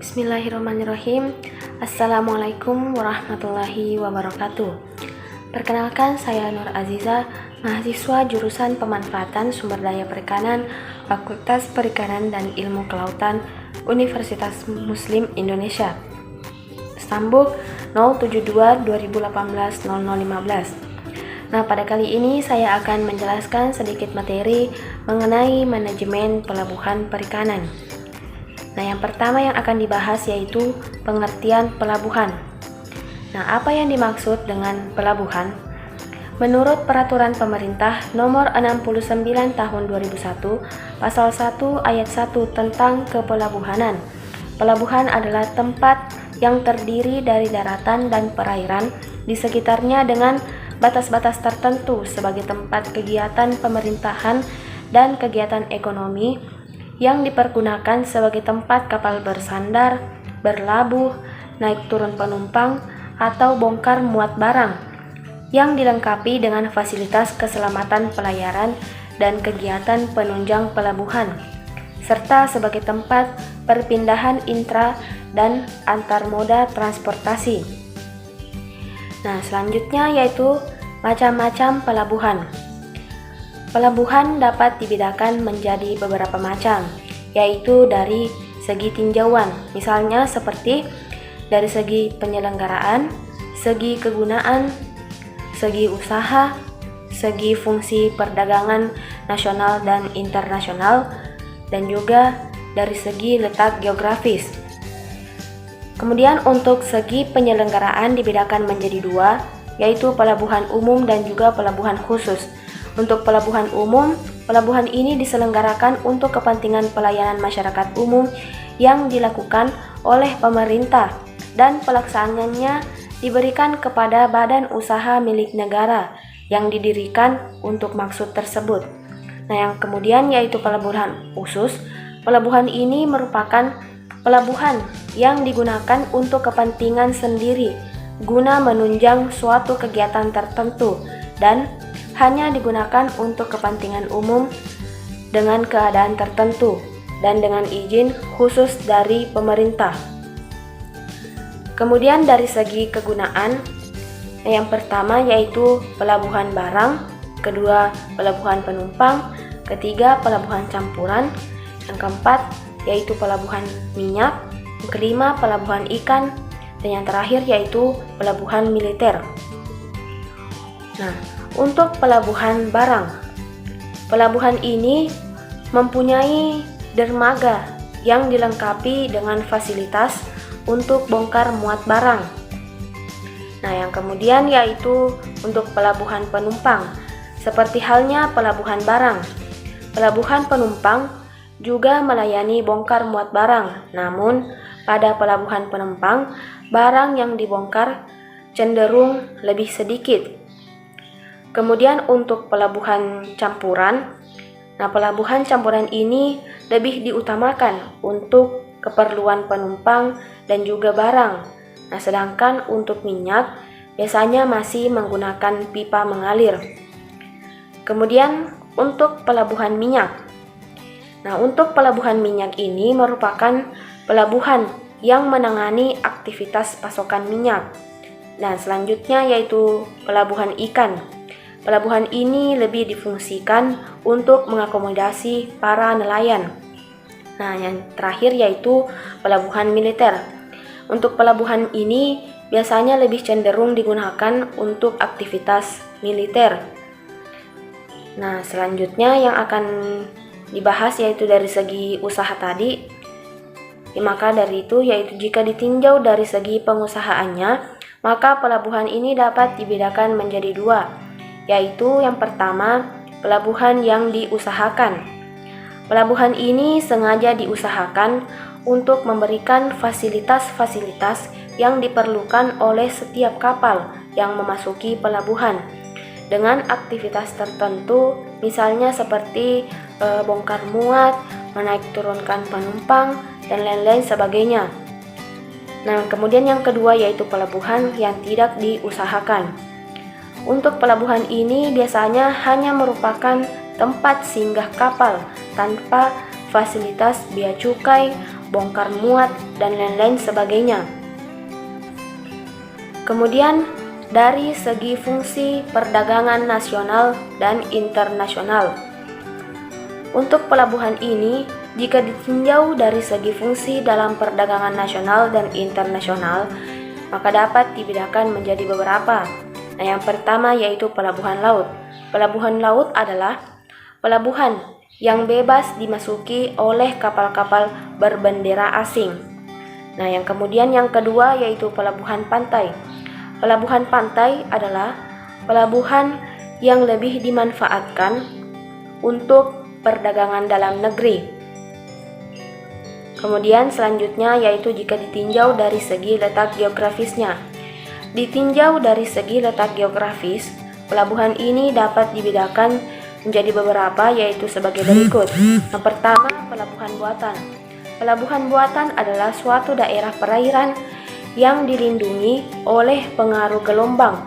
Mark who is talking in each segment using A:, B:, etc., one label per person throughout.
A: Bismillahirrahmanirrahim. Assalamualaikum warahmatullahi wabarakatuh. Perkenalkan, saya Nur Aziza, mahasiswa jurusan Pemanfaatan Sumber Daya Perikanan, Fakultas Perikanan dan Ilmu Kelautan, Universitas Muslim Indonesia. Stambuk 072-2018-0015. Nah, pada kali ini saya akan menjelaskan sedikit materi mengenai manajemen pelabuhan perikanan. Nah, yang pertama yang akan dibahas yaitu pengertian pelabuhan. Nah, apa yang dimaksud dengan pelabuhan? Menurut Peraturan Pemerintah Nomor 69 Tahun 2001, Pasal 1 Ayat 1 tentang kepelabuhanan. Pelabuhan adalah tempat yang terdiri dari daratan dan perairan di sekitarnya dengan batas-batas tertentu sebagai tempat kegiatan pemerintahan dan kegiatan ekonomi yang dipergunakan sebagai tempat kapal bersandar, berlabuh, naik turun penumpang, atau bongkar muat barang, yang dilengkapi dengan fasilitas keselamatan pelayaran dan kegiatan penunjang pelabuhan, serta sebagai tempat perpindahan intra dan antar moda transportasi. Nah, selanjutnya yaitu macam-macam pelabuhan. Pelabuhan dapat dibedakan menjadi beberapa macam, yaitu dari segi tinjauan, misalnya seperti dari segi penyelenggaraan, segi kegunaan, segi usaha, segi fungsi perdagangan nasional dan internasional, dan juga dari segi letak geografis. Kemudian untuk segi penyelenggaraan dibedakan menjadi dua, yaitu pelabuhan umum dan juga pelabuhan khusus. Untuk pelabuhan umum, pelabuhan ini diselenggarakan untuk kepentingan pelayanan masyarakat umum yang dilakukan oleh pemerintah dan pelaksanaannya diberikan kepada badan usaha milik negara yang didirikan untuk maksud tersebut. Nah, yang kemudian yaitu pelabuhan khusus. Pelabuhan ini merupakan pelabuhan yang digunakan untuk kepentingan sendiri guna menunjang suatu kegiatan tertentu dan hanya digunakan untuk kepentingan umum dengan keadaan tertentu dan dengan izin khusus dari pemerintah. Kemudian dari segi kegunaan, yang pertama yaitu pelabuhan barang, kedua pelabuhan penumpang, ketiga pelabuhan campuran, yang keempat yaitu pelabuhan minyak, yang kelima pelabuhan ikan, dan yang terakhir yaitu pelabuhan militer. Nah, untuk pelabuhan barang, pelabuhan ini mempunyai dermaga yang dilengkapi dengan fasilitas untuk bongkar muat barang. Nah, yang kemudian yaitu untuk pelabuhan penumpang, seperti halnya pelabuhan barang. Pelabuhan penumpang juga melayani bongkar muat barang, namun pada pelabuhan penumpang, barang yang dibongkar cenderung lebih sedikit. Kemudian untuk pelabuhan campuran, nah pelabuhan campuran ini lebih diutamakan untuk keperluan penumpang dan juga barang. Nah, sedangkan untuk minyak biasanya masih menggunakan pipa mengalir. Kemudian untuk pelabuhan minyak. Nah, untuk pelabuhan minyak ini merupakan pelabuhan yang menangani aktivitas pasokan minyak. Nah, selanjutnya yaitu pelabuhan ikan. Pelabuhan ini lebih difungsikan untuk mengakomodasi para nelayan. Nah, yang terakhir yaitu pelabuhan militer. Untuk pelabuhan ini biasanya lebih cenderung digunakan untuk aktivitas militer. Nah, selanjutnya yang akan dibahas yaitu dari segi usaha tadi. Maka dari itu yaitu jika ditinjau dari segi pengusahaannya, maka pelabuhan ini dapat dibedakan menjadi dua, yaitu yang pertama, pelabuhan yang diusahakan. Pelabuhan ini sengaja diusahakan untuk memberikan fasilitas-fasilitas yang diperlukan oleh setiap kapal yang memasuki pelabuhan dengan aktivitas tertentu, misalnya seperti bongkar muat, menaik turunkan penumpang, dan lain-lain sebagainya. Nah, kemudian yang kedua yaitu pelabuhan yang tidak diusahakan. Untuk pelabuhan ini biasanya hanya merupakan tempat singgah kapal tanpa fasilitas bea cukai, bongkar muat, dan lain-lain sebagainya. Kemudian dari segi fungsi perdagangan nasional dan internasional. Untuk pelabuhan ini, jika ditinjau dari segi fungsi dalam perdagangan nasional dan internasional, maka dapat dibedakan menjadi beberapa. Nah, yang pertama yaitu pelabuhan laut. Pelabuhan laut adalah pelabuhan yang bebas dimasuki oleh kapal-kapal berbendera asing. Nah, yang kemudian yang kedua yaitu pelabuhan pantai. Pelabuhan pantai adalah pelabuhan yang lebih dimanfaatkan untuk perdagangan dalam negeri. Kemudian selanjutnya yaitu jika ditinjau dari segi letak geografisnya. Ditinjau dari segi letak geografis, pelabuhan ini dapat dibedakan menjadi beberapa yaitu sebagai berikut. Yang pertama, pelabuhan buatan. Pelabuhan buatan adalah suatu daerah perairan yang dilindungi oleh pengaruh gelombang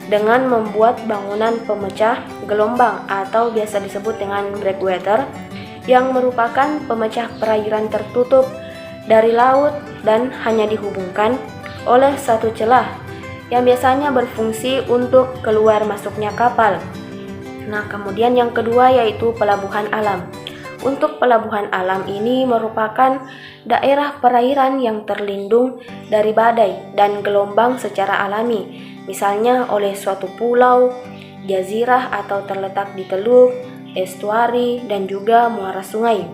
A: dengan membuat bangunan pemecah gelombang atau biasa disebut dengan breakwater yang merupakan pemecah perairan tertutup dari laut dan hanya dihubungkan oleh satu celah yang biasanya berfungsi untuk keluar masuknya kapal. Nah, kemudian yang kedua yaitu pelabuhan alam. Untuk pelabuhan alam ini merupakan daerah perairan yang terlindung dari badai dan gelombang secara alami, misalnya oleh suatu pulau, jazirah atau terletak di teluk, estuari, dan juga muara sungai.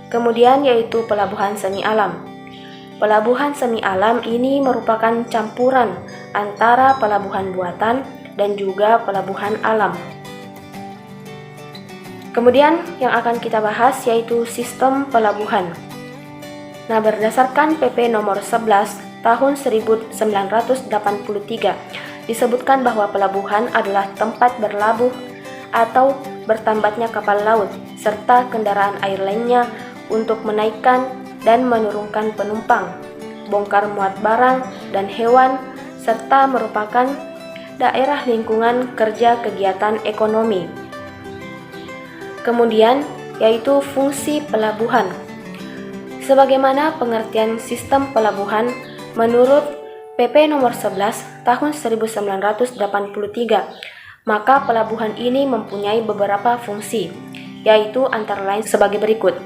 A: Kemudian yaitu pelabuhan semi alam. Pelabuhan semi alam ini merupakan campuran antara pelabuhan buatan dan juga pelabuhan alam. Kemudian yang akan kita bahas yaitu sistem pelabuhan. Nah, berdasarkan PP nomor 11 tahun 1983 disebutkan bahwa pelabuhan adalah tempat berlabuh atau bertambatnya kapal laut serta kendaraan air lainnya untuk menaikkan dan menurunkan penumpang, bongkar muat barang dan hewan, serta merupakan daerah lingkungan kerja kegiatan ekonomi. Kemudian yaitu fungsi pelabuhan. Sebagaimana pengertian sistem pelabuhan menurut PP nomor 11 tahun 1983, maka pelabuhan ini mempunyai beberapa fungsi, yaitu antara lain sebagai berikut.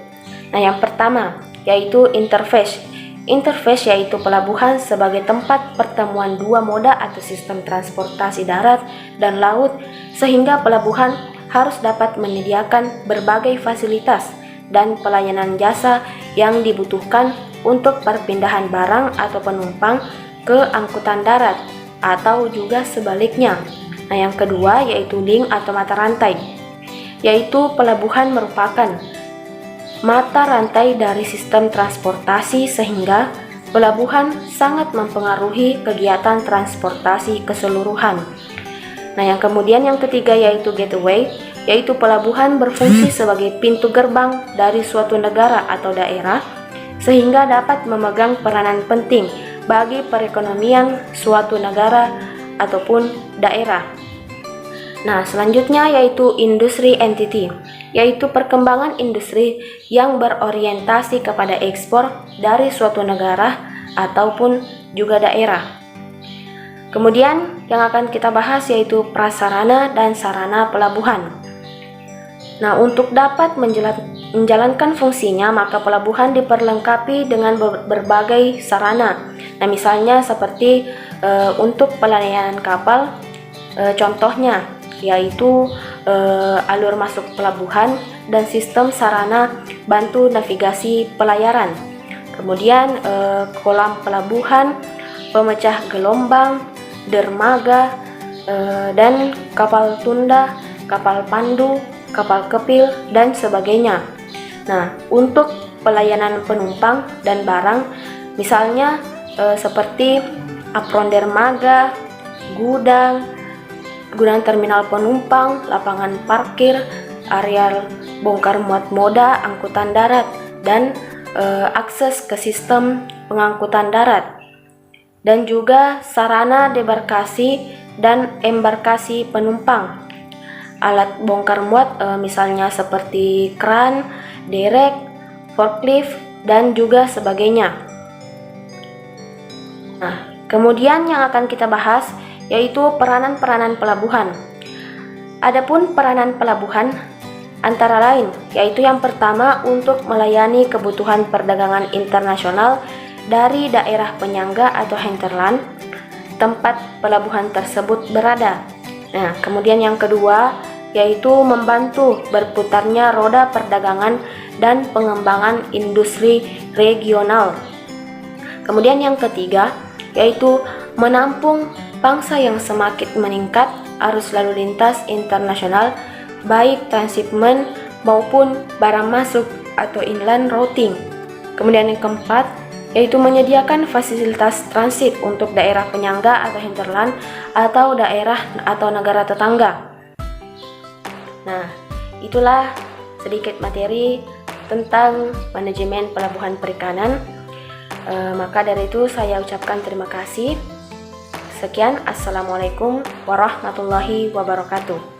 A: Nah, yang pertama yaitu interface. Interface yaitu pelabuhan sebagai tempat pertemuan dua moda atau sistem transportasi darat dan laut, sehingga pelabuhan harus dapat menyediakan berbagai fasilitas dan pelayanan jasa yang dibutuhkan untuk perpindahan barang atau penumpang ke angkutan darat atau juga sebaliknya. Nah, yang kedua yaitu link atau mata rantai, yaitu pelabuhan merupakan mata rantai dari sistem transportasi sehingga pelabuhan sangat mempengaruhi kegiatan transportasi keseluruhan. Nah, yang kemudian yang ketiga yaitu gateway, yaitu pelabuhan berfungsi sebagai pintu gerbang dari suatu negara atau daerah sehingga dapat memegang peranan penting bagi perekonomian suatu negara ataupun daerah. Nah, selanjutnya yaitu industri entity, yaitu perkembangan industri yang berorientasi kepada ekspor dari suatu negara ataupun juga daerah. Kemudian yang akan kita bahas yaitu prasarana dan sarana pelabuhan. Nah, untuk dapat menjalankan fungsinya, maka pelabuhan diperlengkapi dengan berbagai sarana. Nah, misalnya seperti untuk pelayanan kapal, contohnya yaitu alur masuk pelabuhan dan sistem sarana bantu navigasi pelayaran. Kemudian kolam pelabuhan, pemecah gelombang, dermaga, dan kapal tunda, kapal pandu, kapal kepil, dan sebagainya. Nah, untuk pelayanan penumpang dan barang, misalnya seperti apron dermaga, gudang terminal penumpang, lapangan parkir, areal bongkar muat moda angkutan darat, dan akses ke sistem pengangkutan darat. Dan juga sarana debarkasi dan embarkasi penumpang, alat bongkar muat misalnya seperti kran, derek, forklift, dan juga sebagainya. Nah, kemudian yang akan kita bahas yaitu peranan-peranan pelabuhan. Adapun peranan pelabuhan antara lain yaitu yang pertama untuk melayani kebutuhan perdagangan internasional dari daerah penyangga atau hinterland tempat pelabuhan tersebut berada. Nah, kemudian yang kedua yaitu membantu berputarnya roda perdagangan dan pengembangan industri regional. Kemudian yang ketiga yaitu menampung bangsa yang semakin meningkat arus lalu lintas internasional baik transhipment maupun barang masuk atau inland routing. Kemudian yang keempat yaitu menyediakan fasilitas transit untuk daerah penyangga atau hinterland atau daerah atau negara tetangga. Nah, itulah sedikit materi tentang manajemen pelabuhan perikanan. Maka dari itu saya ucapkan terima kasih. Sekian, Assalamualaikum warahmatullahi wabarakatuh.